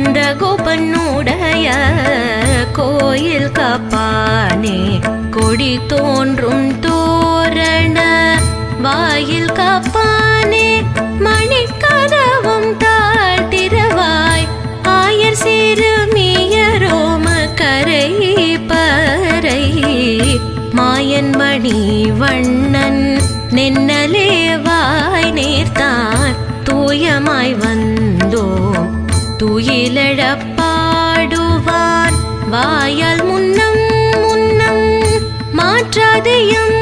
நந்தகோபனுடைய கோயில் காப்பானே கொடி தோன்றும் தோரண வாயில் காப்பானே மணிக்கதவும் தாழ்த்திரவாய் ஆயர் சிறுமியரோம கரை பறை மாயன் மணி வண்ணன் நென்னலே வாய் நேர்த்தான் தூயமாய் வந்தோம் துயிலழப்பாடுவான் வாயால் முன்னம் முன்னம் மாற்றாதையும்